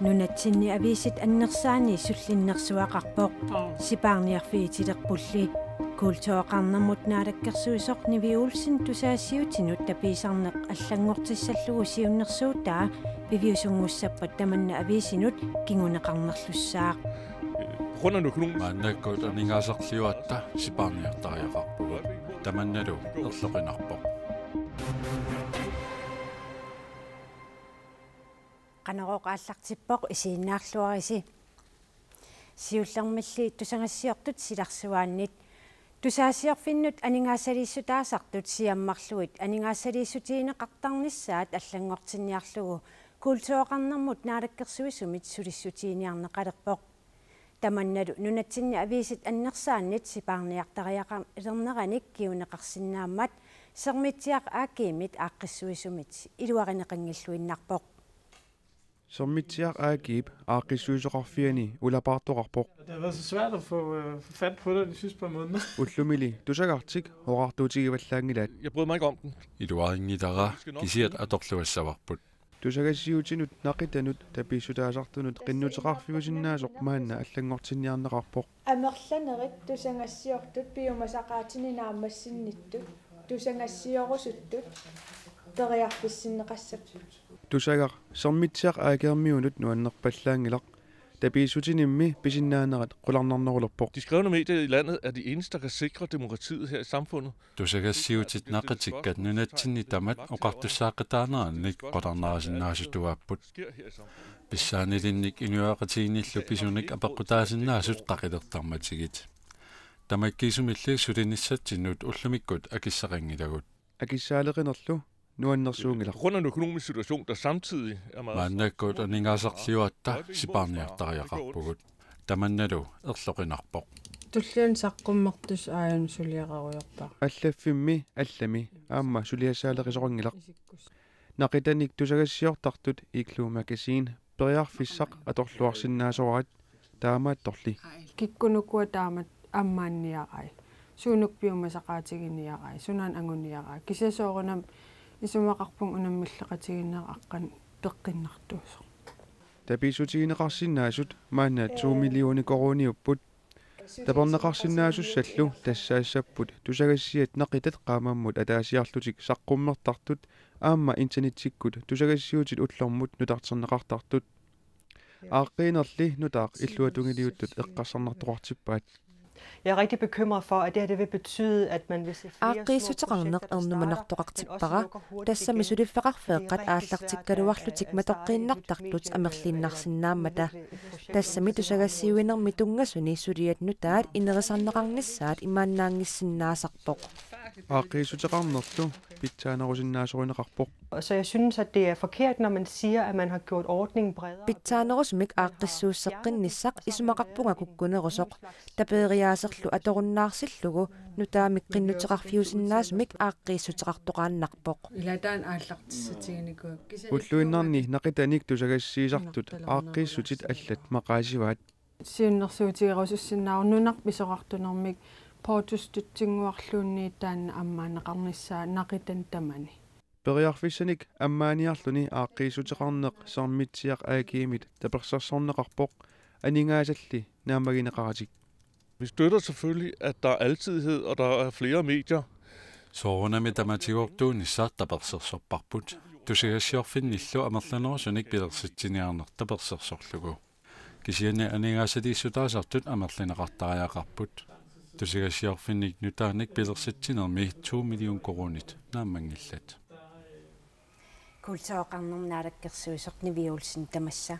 нунатсинни ависит аннерсаани суллиннерсуақарпоқ сипаарниарфиитилерпулли култуоқарнэрмут наалаккерсуисоқ нивиулсин тусаассиутинут таписарнеқ аллангортиссаллугу сиуннерсуутаа пивиусунгуссаппат таманна ависинут кингунеқарнерлуссаақ мааннаккут анингаасарлиуатта сипаарниартариақарпугу таманналу ерлоқинарпоқ канароқааллартиппоқ исииннаарлуариси сиуллермилли тусангассиортут силарсуааннит тусаассиорфиннут анингаасалииссутаасартут сиаммарлуит анингаасалииссутиинеқартарниссаат аллангортинниарлугу култуоқарнэрмут наалаккерсуисумит сулиссутииниарнеқалерпоқ таманналу нунатсинни ависит аннерсааннит сипаарниартариақа илернераник киунеқарсинааммат сермитсиақ аакиимит ааққиссуисумит илуаринеқангиллуиннарпоқ Sommittiaq aagib aaqissuisoqarfiani ulapaartoqarpoq. Det har været så svært at få fat på det de sidste par måneder. Ullumili tusagartik hoqartuutigivallaangilaat. Jeg bryder mig ikke om den. Iluaringidara kisiat atorluassavарput. Tusagassiutinut naqitanut tapisutaasartunut qinnuteqarfiusinnaasuq maanna allangortinniarneqarpoq. Amerlanerit tusangassiortut piumasaqaatininaammassinnittut tusangassiorussuttut teriarpissinneqassaput. Tusagar sommittiaq aagermiunut nuannerpallaangilaq tapisutinimmi pisinnaaneret qularnarnerulerpoq. De skrevne medier i landet er de eneste, der kan sikre demokratiet her i samfundet. Tusagassiutit naqatikkat nunatsinni tamat oqartussaaqataaneraannik qotarnarasinnaasituaapput. Pissaanilinnik inuaqatiinillu pisunik apeqqutaasinnaasut qaqilertarmatigit. Tamakkiisumilli sulinissatsinut ullamikkut akissaqangilagut. Akissaaleqinerlu nuannersuungilaq. På grund af en økonomisk situation, der samtidig er meget... Maannakkut aningaasarliuatta sipaarniartariaqarpugut. Tamannalu erloqinarpoq. Tullian saqqummertus aayun suliaqaruyorpaq. Allaffimmi allami aamma suliassaaleqisoqangilaq. Naqitanik tusagassiortartut ikluumakasiin periarfissaq atorluarsinnaasorat taamaat torli. Kikkunukua taamat ammaanniaqai. Suunuk piumasaqaatiginiaqai. Sunan anguniaqai. Kisasoorunam isumaqarpun unammilleqatiginneqaqqan peqqinnartuusoq. Tapisutigineqarsinnaasut maanna 2 millioni koruniupput. Taperneqarsinnaasussallu tassaassaput tusagassiat naqitat qaamammut ataasiarlutik saqqummertartut aamma internetikkut tusagassiutit ullormut nutarterneqartartut. Aaqqiinerli nutaaq illuatungiliuttut eqqassarnartoqartippaat. Jeg er rigtig bekymret for, at det her det vil betyde, at man vil se flere ааққииссутеқарнеқ ернуманартоқартиппара тассамисулиффеқарфеэққат ааллартиккалуарлутик матоққииннартарлут амерлиннарсинааммата тассами тусагассиуинерми тунгасуни сулиат нутаат инерисарнеқарниссаат имааннаангиссиннаасарпоқ ааққииссутеқарнерлу питсаанерусиннаасориneqarpoq. Så jeg synes, at det er forkert, når man siger, at man har gjort ordningen bredere. питсаанерусмик ааққиссуuссеққиннissaq исумақарпунга куккунерусоқ тапеериаасерлу аторуннаарсиллугу нутаамик қиннутеқарфиусиннаасумик ааққииссутеқартоқааннарпоқ илатаан ааллартиссатигинику уллуиннарни нақитаник тусагассиисартут ааққииссутит аллат мақаасиваат сиуннерсуутигерусуссиннаару нунар писоқартунермик поотустутсингуарлуунни таанна аммаанеқарниссаа нақитан тамани периарфиссаник аммааниарлуни ааққииссутеқарнеқ сармитсиақ аагиимит таперсарсорнеқарпоқ анингаасалли наамагинеқаратик. Vi støtter selvfølgelig, at der er altidighed, og der er flere medier. Soorunami tamatiortuunissaq tapersersorparput. Tusigassiorfinnillu amerlanerusunik pilersittiniarner tapersersorlugu. Kisianni aningaasaliissutaasartut amerlineqartariaqarput. Tusigassiorfinnik nutaanik pilersittinermi 2 million korunit naamangillat. култуоқарнернаалаккерсуисоқни виулсин тамасса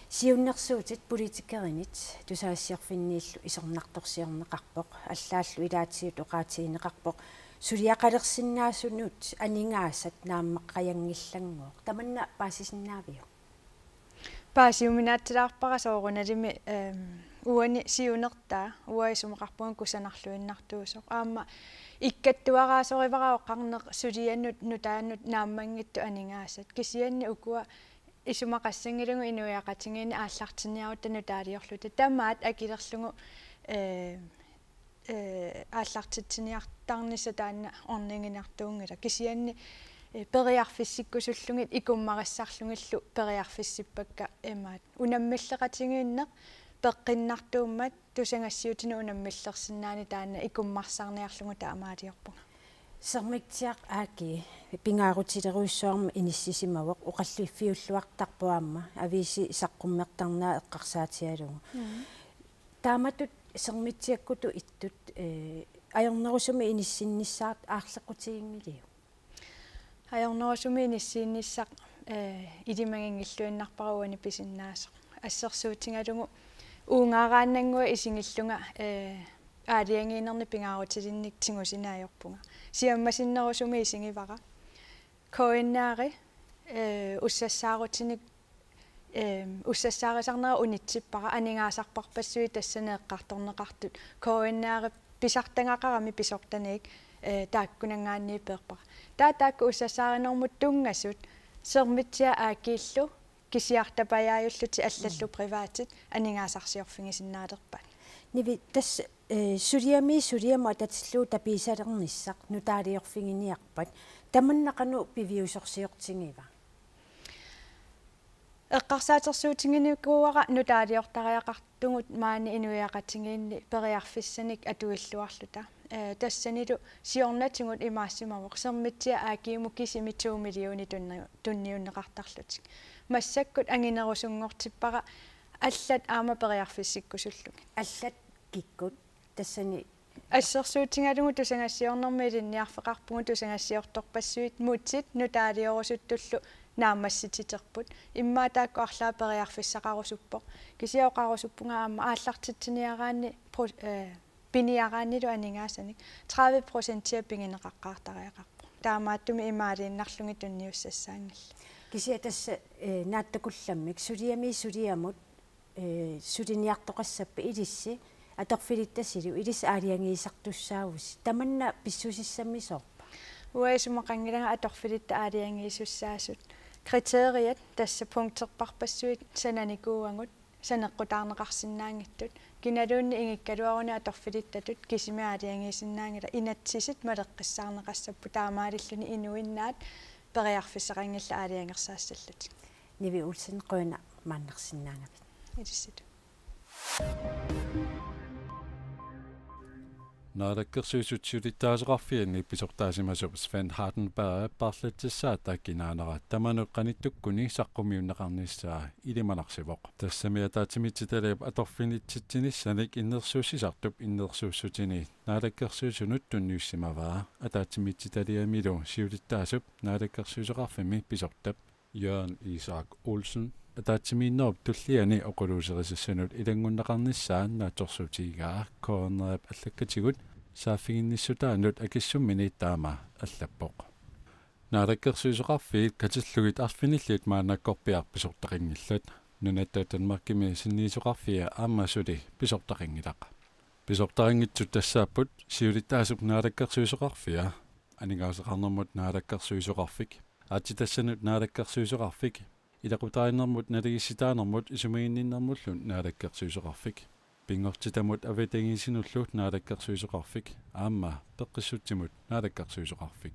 сиуннерсуутит политикеринит тусаассиорфиннииллу исорнарторсиорнеқарпоқ аллааллу илаатиут оqaатигинеқарпоқ сулиақалерсиннаасунут анингаасат нааммаққаянгиллангоо таманна паасисиннаавиу паасиуминаатсилаарпара соорунalimi уани сиунертаа уаисумақарпуган кусанарлуиннартуусоқ аама иккаттуараасоривараоқарнеқ сулианнут нутааннут нааммангитту анингаасат кисианни укуа исумақассангилугу инуяқатингини ааллартиниарутта нутаалиорлута тамаат акилерлугу ааллартитсиниартарниса таанна орнингинартуунгила кисианни periarfissikkusullungit ikummarissaarlungillu periarfissippakka imaat unammillaqatingiinneq peqqinnartuummat tusangassiutinu unammillersinnaani taana ikummarsarniarlungu taamaatiorpunga sermiktiaq aaki pingaarutileruissuarma inissisimavoq oqalluiffiulluartarpuamma avisi saqqummertarnaa eqqarsaatialungu taamatut sermitiakkutu ittut ajornerusumi inissinnissaart aarleqqutigiнгилиу ajornerusumi inissiinnissaq ilimangingilluinnarparuani pisinnaasaq ассерсуутингалугу уунгарааннангуа исингиллунга аалиангиинерни пингаарутилинник тингусинаajorpunga сиаммасиннерусуми исингивара коиннаари уссассаарутиник уссассаарисарнера унитсиппара анингаасарпарпассуи тассанеэккарторнеқартут коиннаари писартангақарами писортаник тааккунангаанни перпара таакку уссассааринэрмут тунгасут сермитсиа аакииллу кисиартапаяаюллути аллаллу приваатит анингаасарсиорфигисиннаалерпат ниви тас сулиама татиллуу таписалерниссақ нутаалиорфигиниарпат таманнақану пивиусорсиортингива эққарсаатерсуутингиникууара нутаалиортариақартугут маани инуяақатингиинни периарфиссаник атуиллуарлута тассанилу сиорнатингут имаассимавоқ сермитсиа аакиуму кисими 2 миллиони тунниуннеқартарлутик массаккут ангинерусунгортиппара аллат аама периарфиссиккусуллуг аллат киккут тассани ассерсуутингалугу тусангассиорнэрми илинниарфеқарпугу тусангассиорторпассуит мутсит нутаалиорусуттуллу наамассититерпут иммаа таакку арлаа периарфиссақарусуппоқ кисиоқарусуппунга аама ааллартитсиниараани пиниарааннилу анингаасаник 30% пингинеқаққаартариақарпу таамааттуми имаалииннарлуги тунниуссассаангилла кисия тасса нааттакулламмик сулиамут сулиниартоқассаппа илисси аторфилиттасилу илис аалиангиисартуссаавус таманна писсусиссаммисоорпа уэсумақангилага аторфилитта аалиангиисуссаасут критериат тасса пунктерпарпассуит сананикууангут санеққутаарнеқарсинаангиттут киналуунни ингиккалуаруни аторфилиттатут кисими аалиангиисиннаангила инатсисит малеққиссаарнеқассаппу таамаалиллуни инуиннаат периарфиссақангилла аалиангерсаассаллут ниви улсин қуина мааннерсиннаангапит илиссит наадаккерсуисутсулиттаасеқарфианни писортаасимасуп Свен Хартенберг парлатсаат таккинаанера таманеққаниттуккуни саққумиуннеқарниссаа илиманарсивоқ тассамиатаатимитситалиап аторфинитситсиниссаник иннерсуусисартуп иннерсууссутини наадаккерсуисунут тунниуссимаваа атаатимитситалиамилу сиулиттаасуп наадаккерсуисеқарфими писортап Jørgen Isak Olsen атаатсимииннеруп туллиани оқулуусерисассанут илангуннеқарниссаа нааторсуутигаа коорнерап аллаккатигут сааффигинниссутаанут акиссуммини таама аллаппоқ наадаккерсуисеқарфиит катиллугит арфиниллит маанаккорпиар писортақингиллат нунаттаатанмаркими синниисоқарфиа ааммасули писортақингилақ писортақингитсут тассааппут сиулиттаасуп наадаккерсуисеқарфиа анигаасеқарнэрмут наадаккерсуисеқарфик аатитассанут наадаккерсуисеқарфик илақутаиннэрмут налигисситаанэрмут исумигинниннэрмуллун наадаккерсуисеқарфик пингортитамут аветангисинуллут наадаккерсуисеқарфик аама пеққиссутсимут наадаккерсуисеқарфик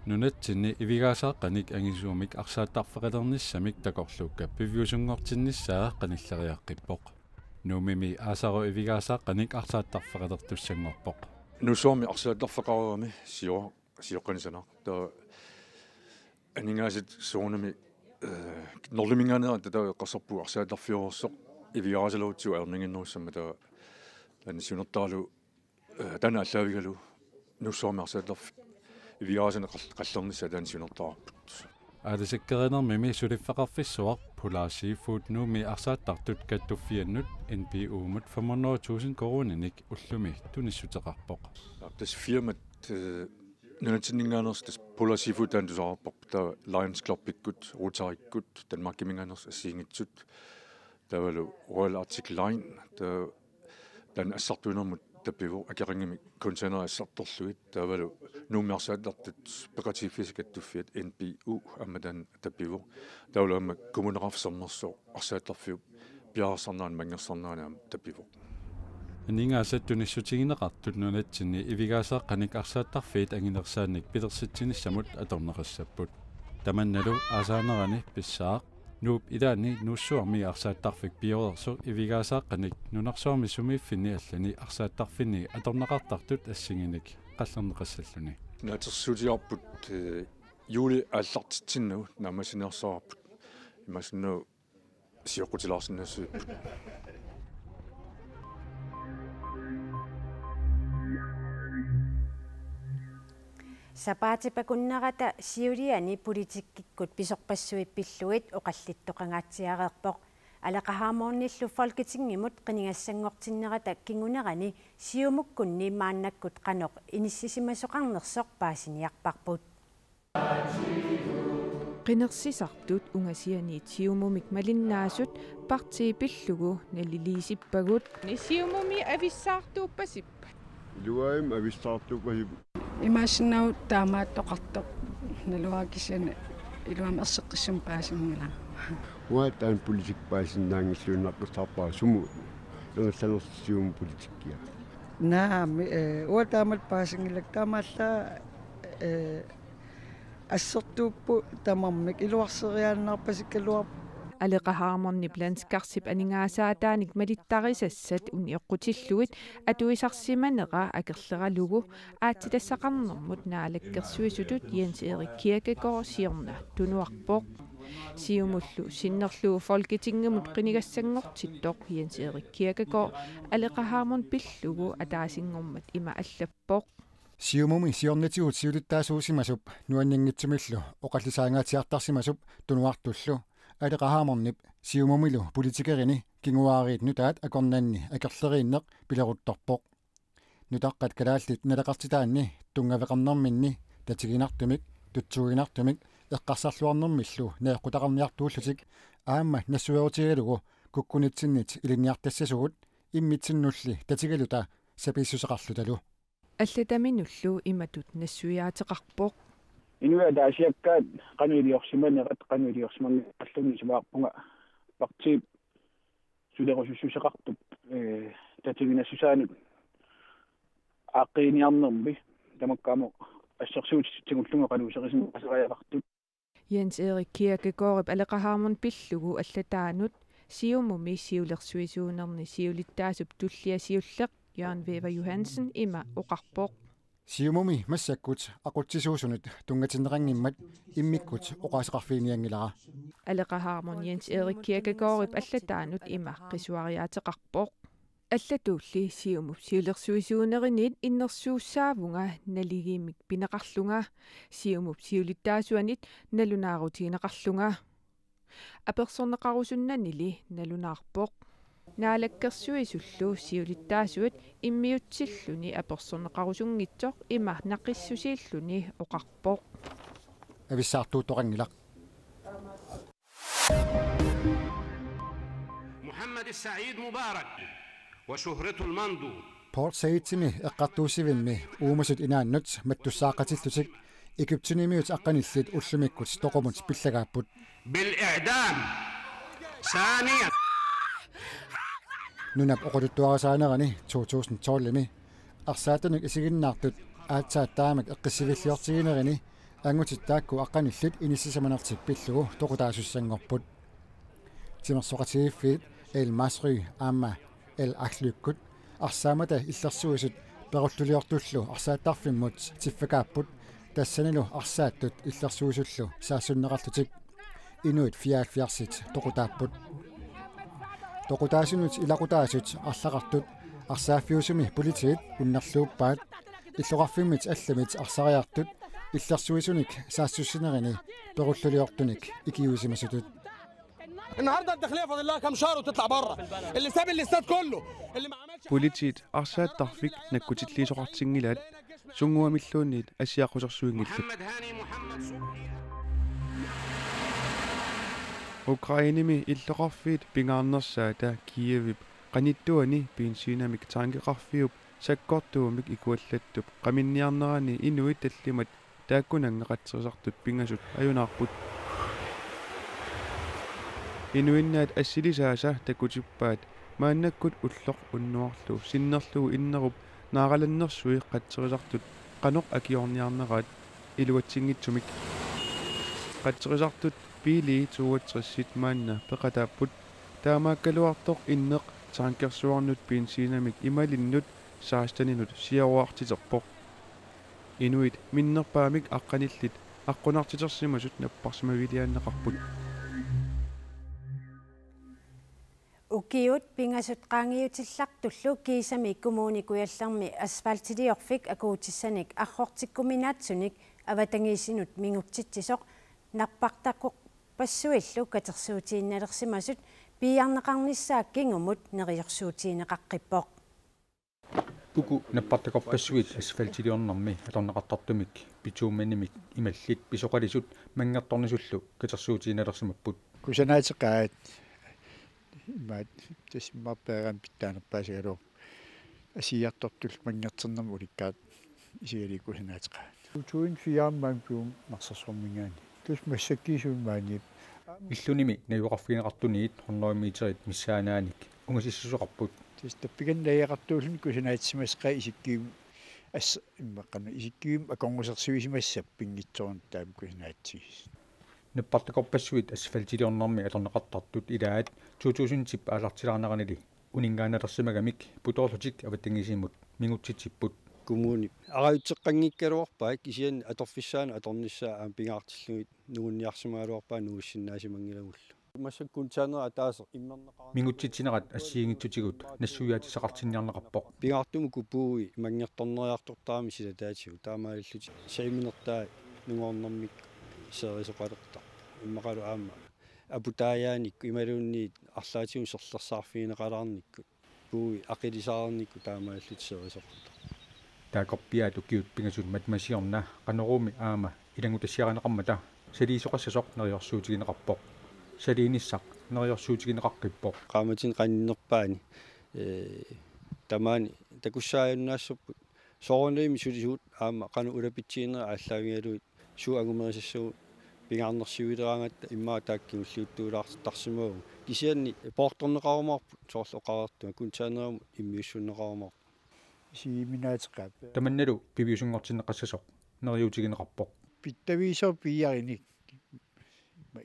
нунатсинни ивигаасааққаник ангисуумик арсааттарфеқалерниссамик такорлуукка пивиусунгортиннссаа қаниллериаққиппоқ нумими аасаро ивигаасааққаник арсааттарфеқалертуссангорпоқ нусуами арсааттарфеқаруами сиоққанисанаа та анингаасит суунами норлумингаанера тата қассарпу арсааттарфиорсоқ ивигаасалуутсу аернингиннеруссама та анисунертаалу тана аллаавигалу нусуами арсааттарф ивигаасана қаллернисса таанисунертаарпут аалисаккеринермими сулиффеқарфиссуар пулаасифут нуми арсааттартут каттуффианнут NPU-мут 500,000 корониник уллуми туниссутеқарпоқ тас фирмат нунатсиннингаанерс тас пулаасифут таантусаарпоқ та Lions Club-иккут Rotarikкут Danmarkимингаанерс ассиингитсут тавалу Royal Arctic Line та тан ассартуинермут таппиву акерингими контейнер ассарторлуит тавалу нуммиарсааллартут пекатиффисикаттуффиат NPU аммадан таппиву тавалуамма коммунерафсернерсоо арсаалларфиу пиарсарнаан мангерсарнаанаа таппиву Ningaasat tunissutigineqartut nunatsinni ivigaasaaqqanik arsaattarfiit anginersaannik pilersitsinissamut atorneqassaput tamannalu asaanerani pissaaq nuup idaanni nuussuarmi arsaattarfik piorersu ivigaasaaqqanik nunarsuarmi sumiiffinni allani arsaattarfinni atorneqartartut assinginik qallerneqassalluni natersuutiarput juuli аллартитсиннагу намасинерсоорпут имасинну сиоқутилаарсиннассуиппут сапаатипакуннарата сиулиани политиккиккут писорпассуиппиллуит оқаллиттоқангаатсиареерпоқ алақахаамоорниллу фолкитингимут қинигассангортиннерата кингунерани сиумуккунни мааннаккут қаноқ иниссисимасоқарнерсоқ паасиниарпарпут qinnersisartut ungasianiit siumumik malinnaasut partiipillugu naliliisippagut siumumi avissaartuuppasippat luaim avissaartuuppasippat имаасинау таамааттоқартоқ налуакисана илуам ерсеққиссум паасиммила уатаан политик паасиннаангиллууннаққутаарпаа суму нерсанерсиум политиккиа наам уатаамат паасингилак таамаалла ассертууппу тамармик илуарсериааннаарпасиккалуар алеқахаарморни планскарсип анингаасаатааник малиттарисассат униэққутиллуит атуисарсиманера акерлералугу аатитассақарнэрмут наалаккерсуисутут Jens Erik Kierkegaard сиорна тунуарпоқ сиумуллу синнерлуу фолкитингэмут қинигассангортиттоқ Jens Erik Kierkegaard алеқахаармон пиллугу атаасингормат има аллаппоқ сиумуми сиорнатигут сиулиттаасуусимасуп нуаннингитсумиллу оқаллисаангаатиартарсимасуп тунуартуллу алеқахааморнип сиумумилу политикерини кингуаариит нутаат акорнанни акерлерииннеқ пилерутторпоқ нутаққат калааллит налеқартитаанни тунгавеқарнэрминни татигинартумик тутсугинартумик эққарсарлуарнэрмиллу неэққутақарниартууллутик аама нассуерутигалугу куккунитсиннит илинниартассасугут иммитсиннулли татигалута саписсусеқарлуталу аллатаминуллу иматут нассуяатеқарпоқ инуя даасиаккаат кануилиорсиманерат кануилиорсиманни аллуни сумаарпунга партип сулерусуссусеқартуп татигинассусаанут ааққиниарнерми тамаккаамо ассерсуутитсигуллунга кануусерисин асериақартут Jens Erik Kierkegaard алеқахаармун пиллугу аллатаанут сиумуми сиулерсуисуунерни сиулиттаасуп туллиа сиуллеқ Jørgen Wever Johansen има оқарпоқ сиумуми массаккут aqutsisuusunut tungatinneranngimmat immikkut oqaseqarfiiniangilара алеқахаармун Jens Erik Kierkegaard аллатаанут има qisuariateqarpoq аллатуулли сиумуп сиулерсуисуунеринит иннерсууссаавунга налигиимик пинеқарлунга сиумуп сиулиттаасуанит налунаарутигинеқарлунга аперсорнеқарусуннанили налунаарпоқ наалаккерсуисуллу сиулиттаасуат иммиутсиллуни аперсорнеқарусунгитсоқ има нақиссусииллуни оқарпоқ ависсаартуутоқангилақ محمد السعيد مبارك وشهرته المنضو Port Saitimi eqqartuusivimmi uumasut inaannut mattussaaqatillutик ikiptunimiut aqqanillit ullumikkut toqumut pillagaapput بالإعدام ثانيا nunap oquluttuarasaanerani 2012 arsaatanik isiginnaartut aatsaattaamak eqqissivillиортигинеrini angutittaakku aqqanillit inissisamanartik pillugu toqutaasussanngorput timersoqatigiffit el masry amma el akhlyukkut arsaamata illersuisut perulluliortullu arsaattarfimmut tiffakaapput тассанилу арсааттут иллерсуусуллу саассуннеқарлутик инуит фиаалфиарсит тоқутааппут тоқутаасинут илақутаасут арлақартут арсааффиусуми политиит уннерлууппаат иллоқарфиммит алламит арсариартут иллерсуисуник саассуссинерини перуллулиортуник икиусимасутут النهارده الداخليه فاضل لها كام شهر وتطلع بره اللي ساب الاستاد كله اللي ما عملش политиит арсааттарфик наккутиллисоқартингилаат сунгуамиллуунниит асиақусерсуингиллут Ukrainimi иллоқарфиит пингаарнерсаа таа Киевип qaниттуани пинсинамик таангеқарфиуп саккортуумик икуаллаттуп qamинниарнерани инуит таллимат тааккунангеқатсерисартут пингасут аюнаарпут инуиннаат ассилисааса такутиппаат мааннаккут уллоқ уннуарлу синнерлугу иннеруп наараланнерсуи қатсерисартут qanoq akiorniarnerat iluatsingitsumik qatsеrisartut piili tuuatrissit maanna peqataapput taamaakkaluartoq inneq taankersuarnut bensinamik imalinnut saastaninut siaruartiterpoq inuit minnerpaamik aqqanillit аққунартитерсимасут наппарсимавилиааннеқарпут укиут пингасут qaangiutillартуллу кисами коммуникуялларми асфальтилиорфик акуутиссаник архортиккуминаатсуник аватангиисинут мингутситсисоқ нарпартаққоқ пассуиллу катерсуутиинналерсимасут пиарнеқарниссаак кингумут нериорсуутиинеқаққиппоқ puku nappartakorpassuit asfaltiliornermi atornaqartartumik pituummanimik imallit pisoqalisut mangertornisullu katersuutiinalersimapput kusanaatiqaat maat tasmappaagam pittaanerpaasigalu asiartortul mangerternam ulikkaat isigalikuusanaatiqaat tuin fiaammaam pium narsorsormingaani tus massakkiisuun maaniip illunimi najuqarfineqartuniit hornoimiiterit missaanaanik ungasissusoqarput tappigannaaqartuulun kusanaatimasqa isikkiim as immaqana isikkiim akongusarsuisimassap pingitsoorn taam kusanaatsiis nappartakorpassuit asfaltiliornermi atorneqartartut ilaat 2010 aalartilaarneranili uningaanalersimagamik putorlutik avatangisimut mingutsitipput kommuni arayutseqqanngikkaluarpaak isian atorfissaana atornissaa aam pingaartillugit nugunniarsimaaluarpaa nuussinnaasimangilagulla массаккунтаанера атаасеқ иммернеқараа мингутситсинерат ассиингитсутигут нассуяатисақартинниарнеқарпоқ пингаартуму купууи мангертторнериартортаами силатаатигу таамааллути саиминертаа нунгорнэрмик серисоқалерта иммақалу аама апутааяаникку ималуунниит арлаатигу серлерсаарфигинеқалаарникку пууи ақилисаарникку таамааллути серисоқалерта таақорпиаат укиут пингасут матмасиорна қанеруми аама илангутассиаранеқармата салиисоқассасоқ нериорсуутигинеқарпоқ салииниссақ нериорсуутигинеқаққиппоқ qaamatin qanninnerpaani tamaani takussaajunnaassupпут soorunliimi sulisuut aama qanu ulapittiinera aalлаагиалуит суу агумерисассуу пингаарнерсивилераангатта иммаа тааккиуллиуттуулаарtarsimuagu кисианни поорторнеқарумаарпут соорлоқарартума кунтаанерам иммиуссуннеқарумаар сииминаатеқаап таманналу пивиусунгортиннеқассасоқ нериутигинеқарпоқ питтависоо пиариник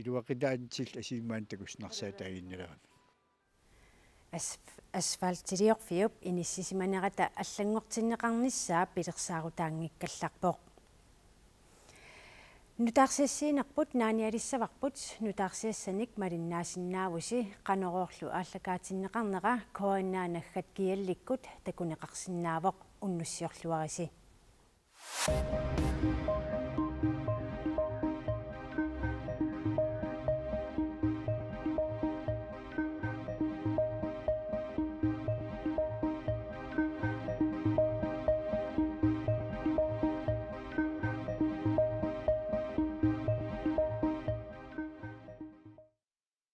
илуақитаантил асимаан такуснарсаатаагиннераа асфальтилиорфиуп иниссисиманерата аллангортиннеқарниссаа пилерсаарутаангиккалларпоқ нутаарсиассиинерпут нааниалиссаварпут нутаарсиассаник малиннаасиннаавуси қанероорлу ааллакаатиннеқарнера коаннаанаггат киалликкут такунеқарсинаавоқ уннуссиорлуариси